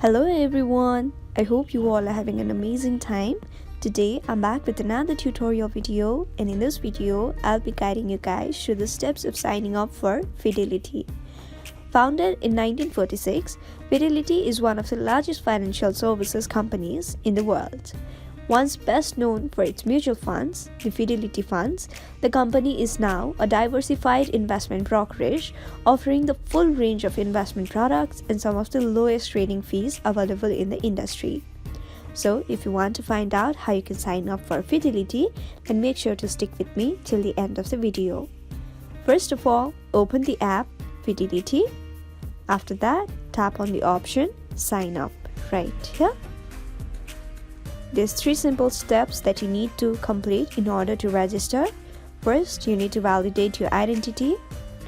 Hello everyone, I hope you all are having an amazing time. Today I'm back with another tutorial video, and in this video I'll be guiding you guys through the steps of signing up for Fidelity. Founded in 1946, Fidelity is one of the largest financial services companies in the world. Once best known for its mutual funds, the Fidelity Funds, the company is now a diversified investment brokerage offering the full range of investment products and some of the lowest trading fees available in the industry. So, if you want to find out how you can sign up for Fidelity, then make sure to stick with me till the end of the video. First of all, open the app Fidelity. After that, tap on the option Sign Up right here. There's 3 simple steps that you need to complete in order to register. First, you need to validate your identity.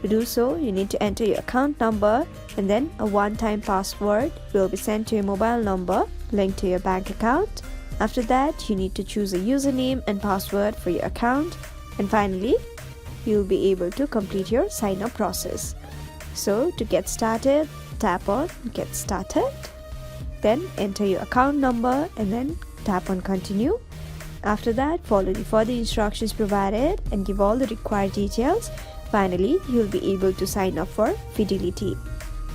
To do so, you need to enter your account number, and then a one-time password will be sent to your mobile number linked to your bank account. After that, you need to choose a username and password for your account, and finally, you'll be able to complete your sign-up process. So, to get started, tap on Get Started, then enter your account number and then tap on Continue. After that, follow the further instructions provided and give all the required details. Finally, you'll be able to sign up for Fidelity.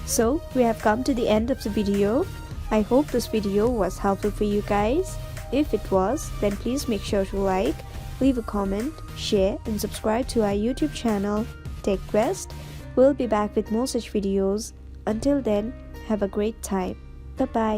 So, we have come to the end of the video. I hope this video was helpful for you guys. If it was, then please make sure to like, leave a comment, share and subscribe to our YouTube channel, Tech Quest. We'll be back with more such videos. Until then, have a great time. Bye-bye.